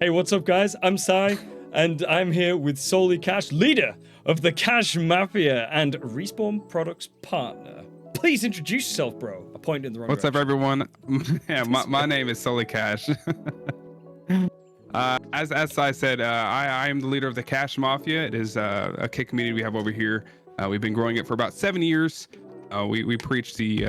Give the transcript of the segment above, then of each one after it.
Hey, what's up, guys? I'm Sai, and I'm here with SolelyCash, leader of the Cash Mafia and Respawn Products partner. Please introduce yourself, bro. I pointed in the wrong What's up, direction. everyone? Yeah, my name is SolelyCash. As Sai said, I am the leader of the Cash Mafia. It is a kick community we have over here. We've been growing it for about 7 years. We preach the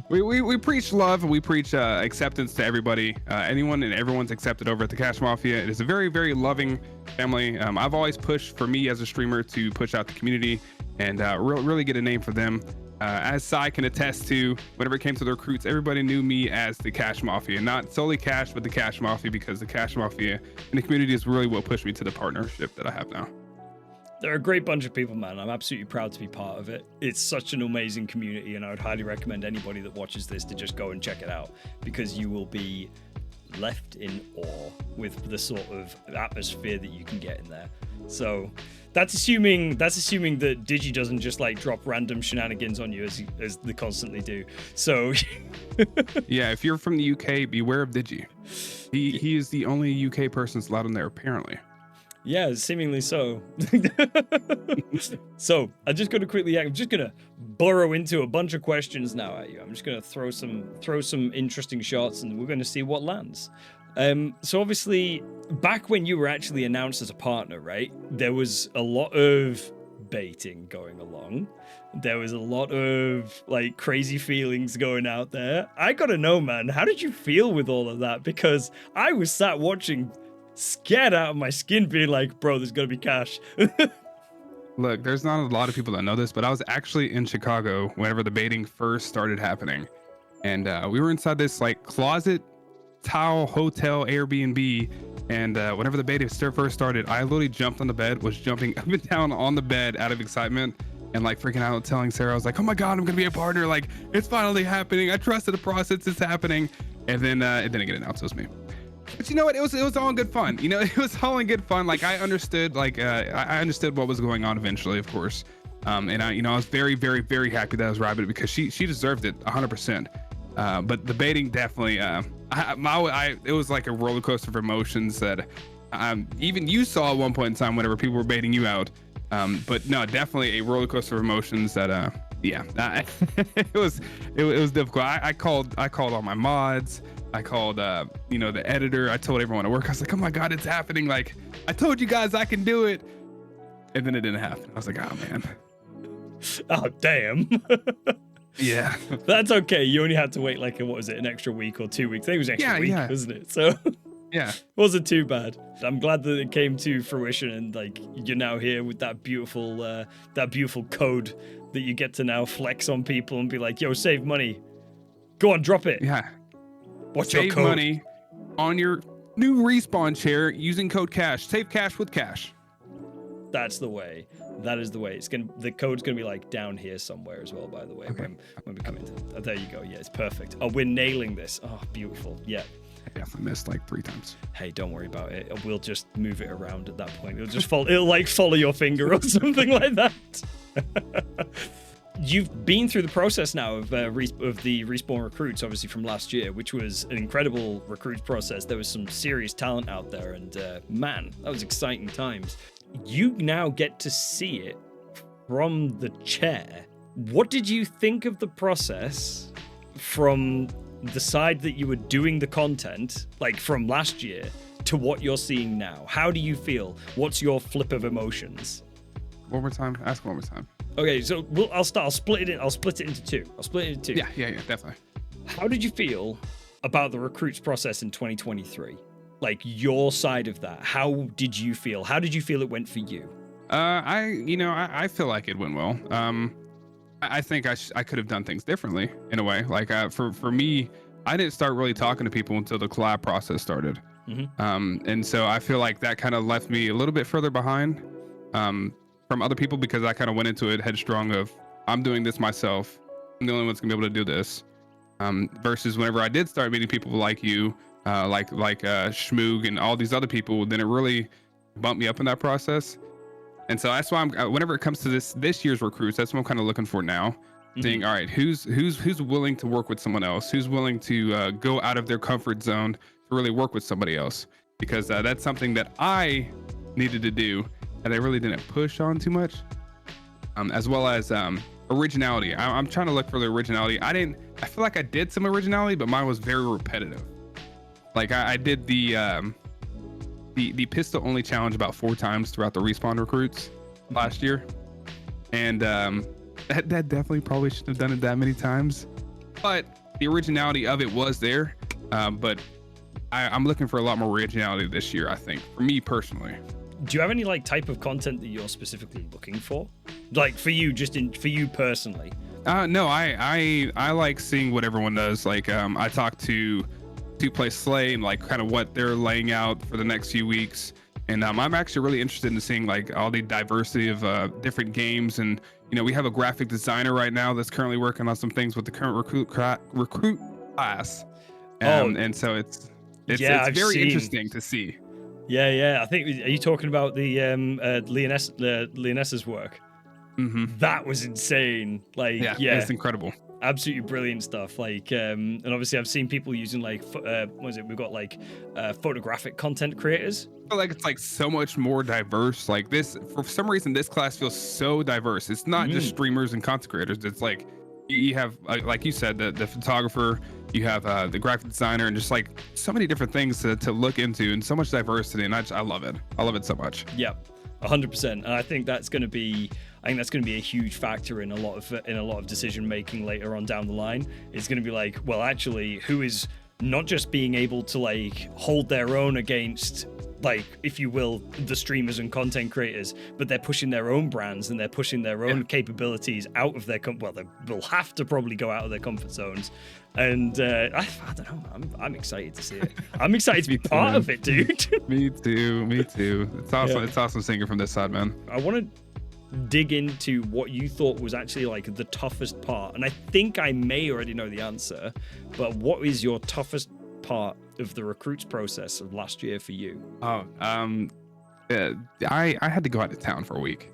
we preach love, and we preach acceptance to everybody. Anyone and everyone's accepted over at the Cash Mafia. It is a very loving family. I've always pushed for me as a streamer to push out the community and really get a name for them. As Sai can attest to, whenever it came to the recruits, everybody knew me as the Cash Mafia, not solely Cash, but the Cash Mafia, because the Cash Mafia and the community is really what pushed me to the partnership that I have now. They're a great bunch of people, man. I'm absolutely proud to be part of it. It's such an amazing community, and I would highly recommend anybody that watches this to just go and check it out, because you will be left in awe with the sort of atmosphere that you can get in there. So that's assuming that Digi doesn't just like drop random shenanigans on you as they constantly do. So Yeah, if you're from the UK, beware of Digi. He is the only UK person that's allowed in there, apparently. yeah, seemingly so. So I'm just gonna burrow into a bunch of questions now at you. I'm just gonna throw some interesting shots, and we're gonna see what lands. So obviously, back when you were actually announced as a partner, right, there was a lot of baiting going along. There was a lot of like crazy feelings going out there. I gotta know, man, how did you feel with all of that? Because I was sat watching, scared out of my skin, being like, bro, there's gonna be cash. Look, there's not a lot of people that know this, but I was actually in Chicago whenever the baiting first started happening. And we were inside this like closet tile hotel Airbnb, and whenever the beta first started, I literally jumped on the bed, was jumping up and down on the bed out of excitement and like freaking out, telling Sarah, I was like, oh my god, I'm gonna be a partner, like it's finally happening, I trusted the process, it's happening. And then it didn't get announced, it was me. But you know what, it was all in good fun, you know. It was all in good fun. Like I understood, like I understood what was going on eventually, of course. And I was very happy that I was Rabbit, because she deserved it 100%. But the baiting definitely, it was like a roller coaster of emotions that even you saw at one point in time whenever people were baiting you out. But no, definitely a roller coaster of emotions that, it was difficult. I called all my mods. I called, the editor. I told everyone at work, I was like, oh my God, it's happening. Like, I told you guys I can do it. And then it didn't happen. I was like, oh man. Oh, damn. Yeah. That's okay. You only had to wait like, what was it, an extra week or 2 weeks? I think it was an extra week, wasn't it? So yeah, wasn't too bad. I'm glad that it came to fruition, and like you're now here with that beautiful code that you get to now flex on people and be like, yo, save money. Go on, drop it. Yeah. What's your Save code? money on your new respawn chair using code CASH. Save cash with cash. That's the way. That is the way. The code's gonna be like down here somewhere as well, by the way. Okay. When we come into there you go. Yeah, it's perfect. Oh, we're nailing this. Oh, beautiful. Yeah. I definitely missed like 3 times. Hey, don't worry about it. We'll just move it around at that point. It'll just follow. It'll like follow your finger or something like that. You've been through the process now of the Respawn recruits, obviously from last year, which was an incredible recruits process. There was some serious talent out there, and man, that was exciting times. You now get to see it from the chair. What did you think of the process from the side that you were doing the content, like from last year, to what you're seeing now? How do you feel? What's your flip of emotions? One more time. Ask one more time. Okay, so I'll split it into two. Yeah, definitely. How did you feel about the recruits process in 2023? Like your side of that. How did you feel? How did you feel it went for you? I feel like it went well. I think I could have done things differently in a way. Like for me, I didn't start really talking to people until the collab process started. Mm-hmm. And so I feel like that kind of left me a little bit further behind from other people, because I kind of went into it headstrong of, I'm doing this myself. I'm the only one that's gonna be able to do this. Versus whenever I did start meeting people like you, like Schmoog and all these other people, then it really bumped me up in that process. And so that's why whenever it comes to this year's recruits, that's what I'm kind of looking for now. Mm-hmm. Saying, all right, who's willing to work with someone else? Who's willing to go out of their comfort zone to really work with somebody else? because that's something that I needed to do that I really didn't push on too much. As well as originality. I'm trying to look for the originality. I feel like I did some originality, but mine was very repetitive. Like I did the pistol only challenge about 4 times throughout the respawn recruits last year, and that definitely probably shouldn't have done it that many times. But the originality of it was there. But I'm looking for a lot more originality this year, I think, for me personally. Do you have any like type of content that you're specifically looking for? Like for you, for you personally? No, I like seeing what everyone does. Like I talked to Play Slay and like kind of what they're laying out for the next few weeks. And I'm actually really interested in seeing like all the diversity of different games. And, you know, we have a graphic designer right now that's currently working on some things with the current recruit class. And so it's very interesting to see. Yeah. I think, are you talking about the Leonessa's work? Mm-hmm. That was insane. Like, yeah, it's incredible. Absolutely brilliant stuff. Like, and obviously I've seen people using like, what is it? We've got like photographic content creators. I feel like it's like so much more diverse. Like this, for some reason, this class feels so diverse. It's not just streamers and content creators. It's like you have, like you said, the photographer, you have the graphic designer, and just like so many different things to look into, and so much diversity. And I love it. I love it so much. Yeah, 100%. And I think that's going to be a huge factor in a lot of decision making later on down the line. It's going to be like, well, actually, who is not just being able to like hold their own against, like, if you will, the streamers and content creators, but they're pushing their own brands and they're pushing their own capabilities out of their they'll have to probably go out of their comfort zones. And I don't know, I'm excited to see it. I'm excited to be part of it, dude. Me too. It's awesome. It's awesome seeing it from this side, man. I want to dig into what you thought was actually like the toughest part, and I think I may already know the answer, but what is your toughest part of the recruits process of last year for you? I had to go out of town for a week.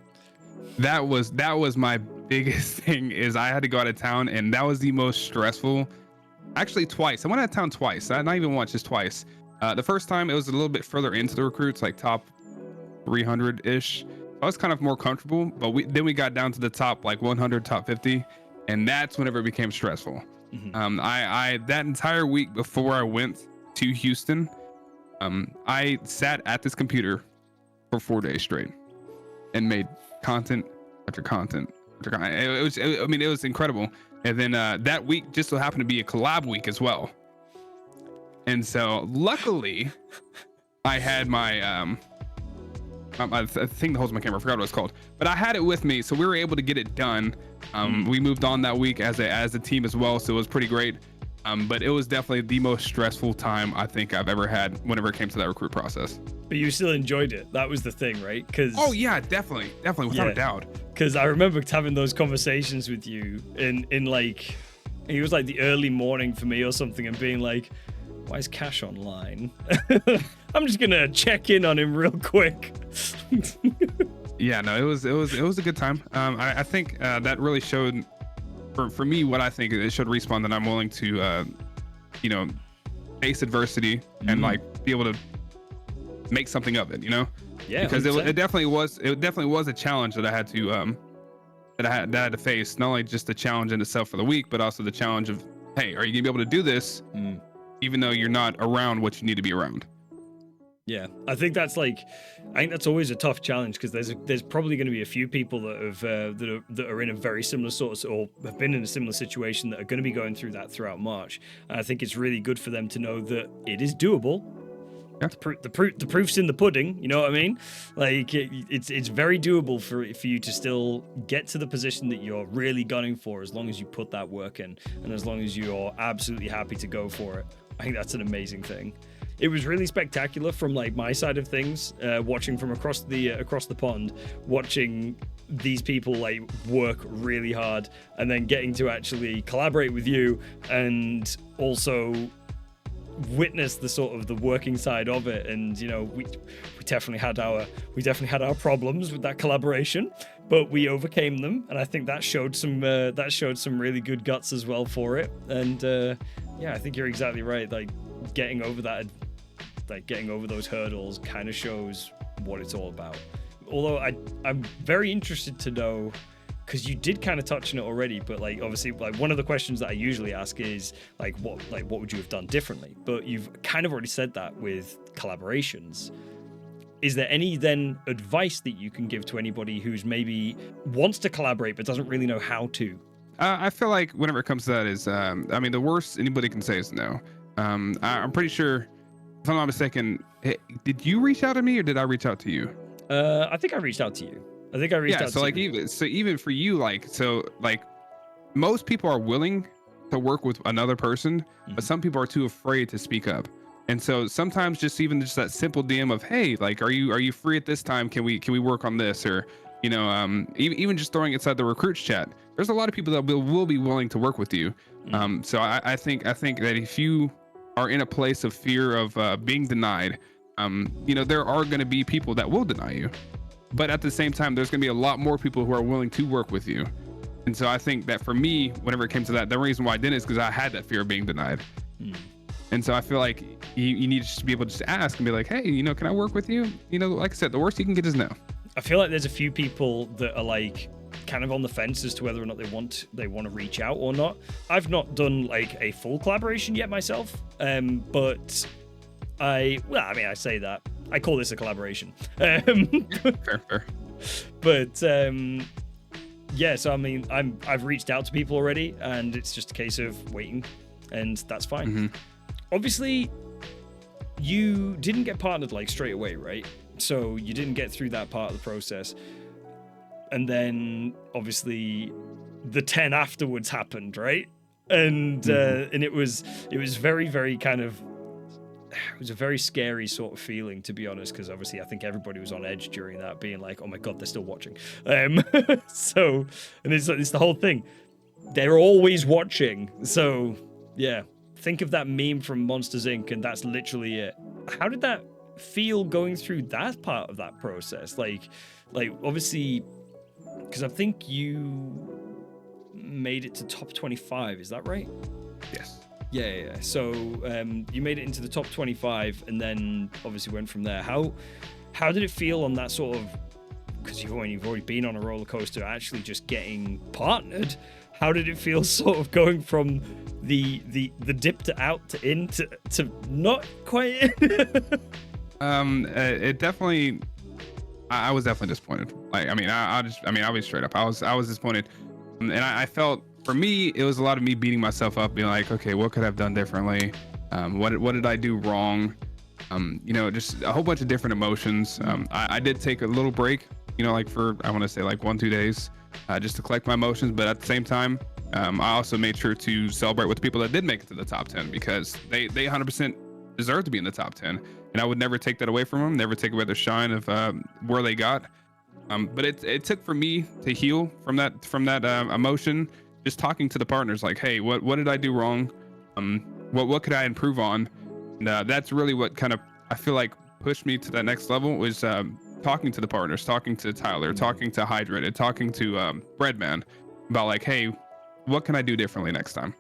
That was my biggest thing, is I had to go out of town, and that was the most stressful. Actually, twice. I went out of town twice. Not even once, just twice. The first time it was a little bit further into the recruits, like top 300-ish. I was kind of more comfortable, but then we got down to the top like 100, top 50, and that's whenever it became stressful. I that entire week before I went to Houston, I sat at this computer for 4 days straight and made content after content after content. It was incredible. And then that week just so happened to be a collab week as well. And so luckily I had my I think the holds my camera. I forgot what it's called, but I had it with me, so we were able to get it done. We moved on that week as a team as well, so it was pretty great. But it was definitely the most stressful time I think I've ever had whenever it came to that recruit process. But you still enjoyed it. That was the thing, right? Oh yeah, definitely, without a doubt. Because I remember having those conversations with you in like, it was like the early morning for me or something, and being like, why is Cash online? I'm just gonna check in on him real quick. Yeah, no, it was a good time. I think that really showed for me what I think it showed Respawn that I'm willing to face adversity and like be able to make something of it, Yeah, because it definitely was a challenge that I had to that I had to face. Not only just the challenge in itself for the week, but also the challenge of, hey, are you gonna be able to do this even though you're not around what you need to be around? Yeah, I think that's always a tough challenge, because there's probably going to be a few people that are in a very similar sort of, or have been in a similar situation, that are going to be going through that throughout March. And I think it's really good for them to know that it is doable. Yeah. The proof's in the pudding. You know what I mean? Like it's very doable for you to still get to the position that you're really gunning for, as long as you put that work in, and as long as you're absolutely happy to go for it. I think that's an amazing thing. It was really spectacular from like my side of things, watching from across the pond, watching these people like work really hard, and then getting to actually collaborate with you, and also witness the sort of the working side of it. And we definitely had our problems with that collaboration, but we overcame them, and I think that showed some really good guts as well for it. And yeah, I think you're exactly right. Like getting over that like getting over those hurdles kind of shows what it's all about. Although I'm very interested to know, because you did kind of touch on it already, but like obviously like one of the questions that I usually ask is like what would you have done differently? But you've kind of already said that with collaborations. Is there any then advice that you can give to anybody who's maybe wants to collaborate but doesn't really know how to? I feel like whenever it comes to that is, I mean, the worst anybody can say is no. I'm pretty sure, if I'm not mistaken, did you reach out to me or did I reach out to you? I think I reached out to you. I think I reached Yeah, out so to like you. even for you, like most people are willing to work with another person, but some people are too afraid to speak up. And so sometimes just that simple DM of, hey, like, are you free at this time? Can we work on this? Or, even just throwing inside the recruits chat. There's a lot of people that will be willing to work with you. So I think that if you are in a place of fear of being denied, there are going to be people that will deny you. But at the same time, there's going to be a lot more people who are willing to work with you. And so I think that for me, whenever it came to that, the reason why I didn't is because I had that fear of being denied. And so I feel like you need to just be able to just ask and be like, hey, can I work with you? Like I said, the worst you can get is no. I feel like there's a few people that are like kind of on the fence as to whether or not they want to reach out or not. I've not done like a full collaboration yet myself, but I say that. I call this a collaboration. Fair. But yeah, so I mean, I've reached out to people already, and it's just a case of waiting, and that's fine. Obviously, you didn't get partnered like straight away, right? So you didn't get through that part of the process, and then obviously the 10 afterwards happened, right? And and it was very, very kind of. It was a very scary sort of feeling, to be honest, because obviously I think everybody was on edge during that, being like, oh my God, they're still watching. So, and it's the whole thing. They're always watching. So, yeah, think of that meme from Monsters Inc. and that's literally it. How did that feel going through that part of that process? Like obviously, because I think you made it to top 25, is that right? Yes. Yeah. So you made it into the top 25, and then obviously went from there. How did it feel on that sort of? Because you've already been on a roller coaster, actually just getting partnered. How did it feel, sort of going from the dip to out to in to not quite in? It definitely. I was definitely disappointed. Like, I'll be straight up. I was disappointed, and I felt. For me, it was a lot of me beating myself up, being like, okay, what could I have done differently? What did I do wrong? Just a whole bunch of different emotions. I did take a little break, like for, I want to say like 1-2 days, just to collect my emotions. But at the same time, I also made sure to celebrate with the people that did make it to the top 10, because they 100% deserve to be in the top 10. And I would never take that away from them, never take away their shine of where they got. But it took for me to heal from that emotion. Just talking to the partners, like, hey, what did I do wrong? What could I improve on? And that's really what kind of, I feel like, pushed me to that next level, was talking to the partners, talking to Tyler, talking to Hydrated, talking to Breadman about like, hey, what can I do differently next time?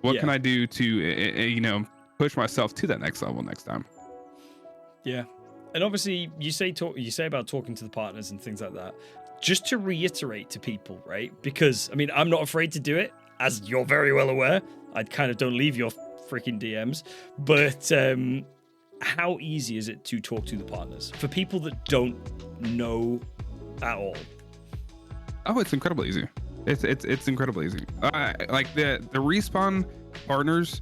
What can I do to push myself to that next level next time? Yeah. And obviously you say about talking to the partners and things like that. Just to reiterate to people, right? Because, I mean, I'm not afraid to do it, as you're very well aware. I kind of don't leave your freaking DMs. But how easy is it to talk to the partners for people that don't know at all? Oh, it's incredibly easy. It's incredibly easy. Like the Respawn partners,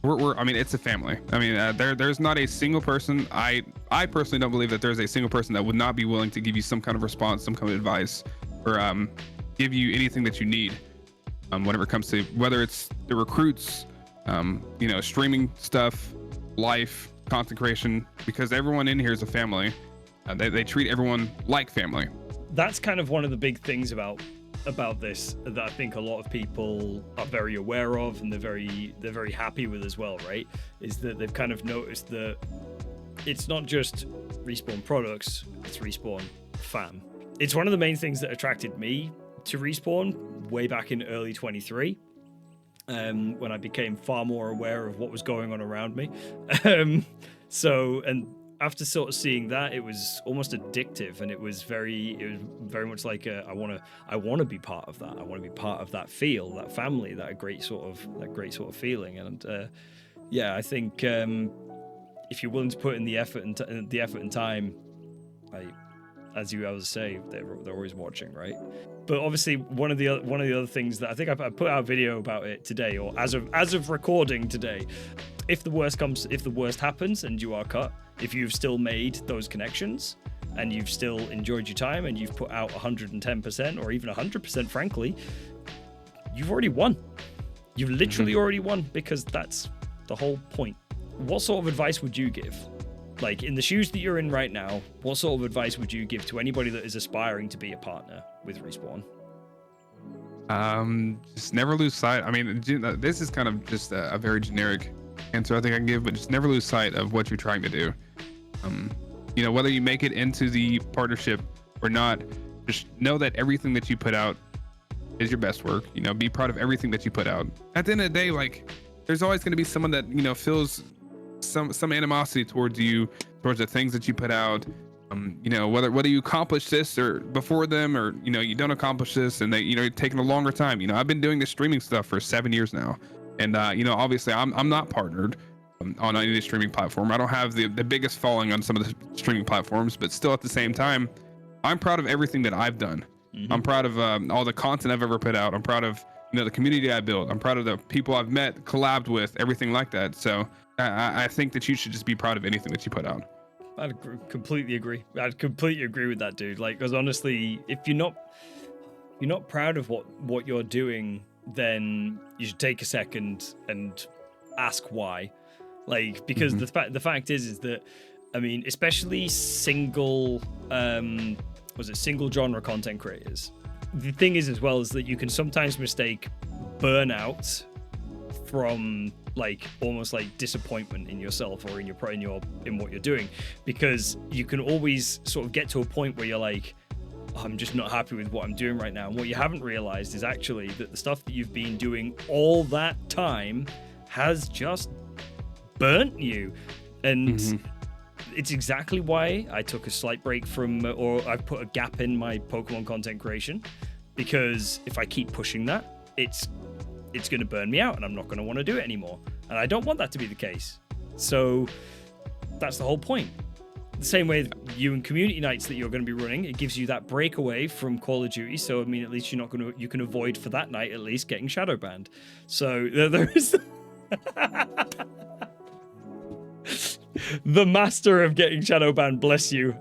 it's a family. I mean, there's not a single person. I personally don't believe that there's a single person that would not be willing to give you some kind of response, some kind of advice, or give you anything that you need. Whenever it comes to whether it's the recruits, streaming stuff, life, content creation, because everyone in here is a family. They treat everyone like family. That's kind of one of the big things about this that I think a lot of people are very aware of, and they're very happy with as well, right? Is that they've kind of noticed that it's not just Respawn products, it's Respawn fam. It's one of the main things that attracted me to Respawn way back in early 23, when I became far more aware of what was going on around me. So, and after sort of seeing that, it was almost addictive, and it was very much like I want to be part of that. I want to be part of that feel, that family, that great sort of feeling. And yeah, I think if you're willing to put in the effort and time, as you always say, they're always watching, right? But obviously, one of the other things that I think I put out a video about it today, or as of recording today. If the worst happens and you are cut, if you've still made those connections and you've still enjoyed your time and you've put out 110% or even 100%, frankly, you've already won. You've literally already won, because that's the whole point. What sort of advice would you give? Like, in the shoes that you're in right now, what sort of advice would you give to anybody that is aspiring to be a partner with Respawn? Just never lose sight. I mean, this is kind of just a very generic answer I think I can give, but just never lose sight of what you're trying to do. You know, whether you make it into the partnership or not, just know that everything that you put out is your best work. You know, be proud of everything that you put out. At the end of the day, like, there's always going to be someone that, you know, feels some animosity towards you, towards the things that you put out. You know, whether you accomplish this or before them, or, you know, you don't accomplish this and they, you know, taking a longer time. You know, I've been doing this streaming stuff for 7 years now. And, you know, obviously I'm not partnered on any streaming platform. I don't have the biggest following on some of the streaming platforms, but still at the same time, I'm proud of everything that I've done. I'm proud of all the content I've ever put out. I'm proud of, you know, the community I built. I'm proud of the people I've met, collabed with, everything like that. So I think that you should just be proud of anything that you put out. I'd completely agree. I'd completely agree with that, dude. Like, because honestly, if you're not proud of what you're doing, then you should take a second and ask why. Like, because the fact is that, I mean, especially single genre content creators. The thing is, as well, is that you can sometimes mistake burnout from, like, almost like disappointment in yourself or in what you're doing, because you can always sort of get to a point where you're like, oh, I'm just not happy with what I'm doing right now. And what you haven't realized is actually that the stuff that you've been doing all that time has just burnt you. And it's exactly why I took a slight break from, or I've put a gap in my Pokemon content creation, because if I keep pushing that, it's going to burn me out and I'm not going to want to do it anymore. And I don't want that to be the case. So that's the whole point. The same way you and community nights that you're going to be running, it gives you that break away from Call of Duty. So, I mean, at least you can avoid for that night, at least, getting shadow banned. So there is the master of getting shadow banned. Bless you.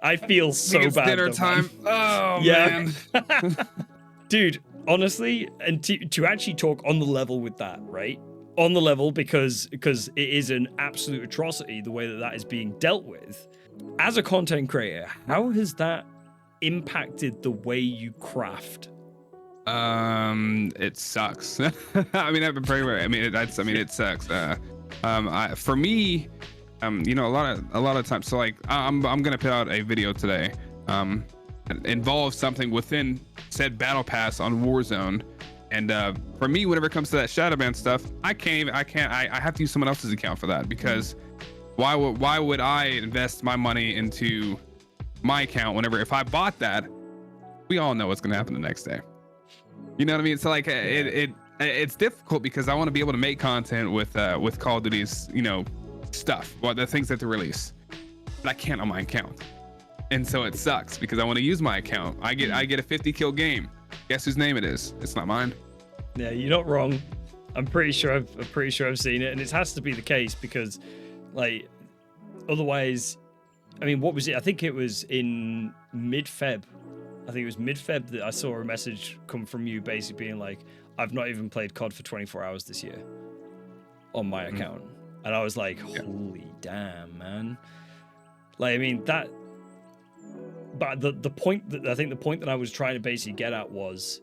I feel so bad. It's dinner time. Oh, yeah. Man. Dude, honestly, and to actually talk on the level with that, right? On the level, because it is an absolute atrocity the way that is being dealt with. As a content creator, how has that impacted the way you craft? It sucks. I mean, I've been pretty. It sucks. For me, you know, a lot of times. So, like, I'm gonna put out a video today. Involves something within said battle pass on Warzone, and for me, whenever it comes to that Shadowban stuff, I have to use someone else's account for that, because why would I invest my money into my account whenever, if I bought that, we all know what's gonna happen the next day. You know what I mean? So, like, it's difficult because I want to be able to make content with Call of Duty's, you know, stuff, the things that they release, but I can't on my account. And so it sucks because I want to use my account. I get a 50 kill game. Guess whose name it is? It's not mine. Yeah, you're not wrong. I'm pretty sure I've seen it, and it has to be the case, because, like, otherwise, I mean, what was it? I think it was in mid-Feb. I think it was mid-Feb that I saw a message come from you basically being like, I've not even played COD for 24 hours this year on my account. And I was like, holy damn, man. Like, I mean, that... But the point that I was trying to basically get at was,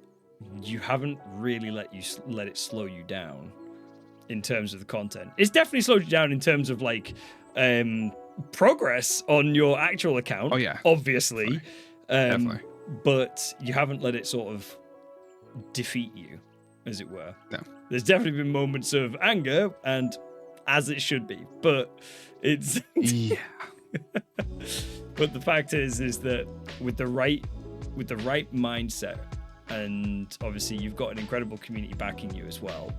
you haven't really let it slow you down in terms of the content. It's definitely slowed you down in terms of, like, progress on your actual account. Oh yeah, obviously. Definitely. But you haven't let it sort of defeat you, as it were. No. There's definitely been moments of anger and as it should be. But it's Yeah. but the fact is that with the right mindset, and obviously you've got an incredible community backing you as well,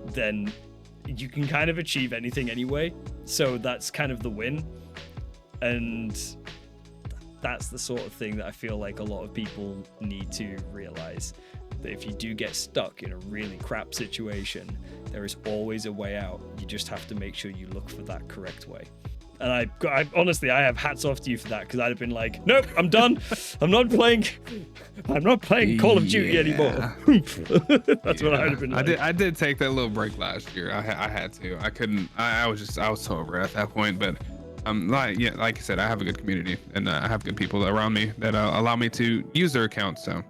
then you can kind of achieve anything anyway. So that's kind of the win. And that's the sort of thing that I feel like a lot of people need to realize, that if you do get stuck in a really crap situation, there is always a way out. You just have to make sure you look for that correct way. And I honestly, I have hats off to you for that, because I'd have been like, nope, I'm done. I'm not playing Call of Duty anymore. That's what I'd have been like. I did take that little break last year. I had to. I couldn't. I was so over it at that point. But like I said, I have a good community, and I have good people around me that allow me to use their accounts. So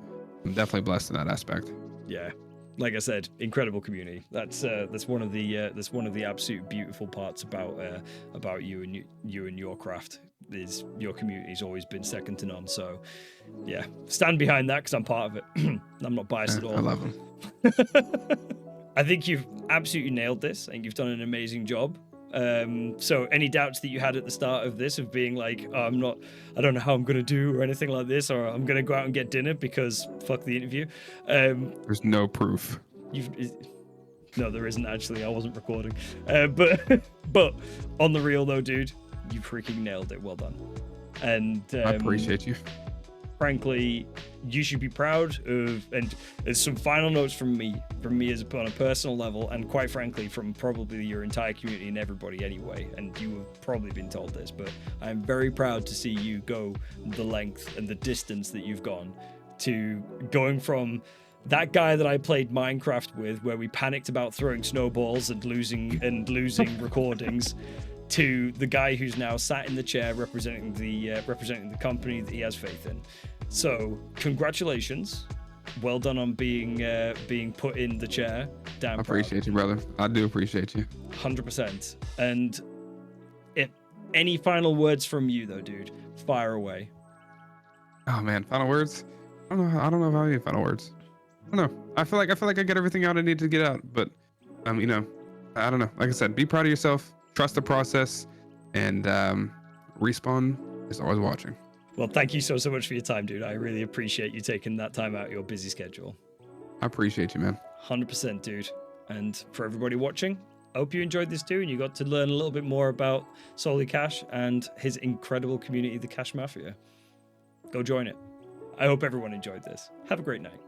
I'm definitely blessed in that aspect. Yeah. Like I said, incredible community. That's one of the absolute beautiful parts about you and your craft, is your community's always been second to none. So yeah, stand behind that, because I'm part of it. I'm not biased at all. I love them. I think you've absolutely nailed this. I think you've done an amazing job. So any doubts that you had at the start of this, of being like, oh, I don't know how I'm gonna do or anything like this, or I'm gonna go out and get dinner because fuck the interview. There's no proof. No, there isn't actually. I wasn't recording. But on the real though, dude, you freaking nailed it. Well done. And I appreciate you. Frankly, you should be proud of, and there's some final notes from me as on a personal level, and quite frankly from probably your entire community and everybody anyway, and you have probably been told this, but I'm very proud to see you go the length and the distance that you've gone, to going from that guy that I played Minecraft with, where we panicked about throwing snowballs and losing recordings, to the guy who's now sat in the chair representing the company that he has faith in. So congratulations, well done on being put in the chair. Damn, I appreciate you, brother. I do appreciate you. 100%. And if any final words from you though, dude, fire away. Oh man, final words. I don't know if I have any final words. I don't know. I feel like I get everything out I need to get out, but I don't know. Like I said, be proud of yourself. Trust the process, and Respawn is always watching. Well, thank you so much for your time, dude. I really appreciate you taking that time out of your busy schedule. I appreciate you, man. 100%, dude. And for everybody watching, I hope you enjoyed this too, and you got to learn a little bit more about SolelyCash and his incredible community, the Cash Mafia. Go join it. I hope everyone enjoyed this. Have a great night.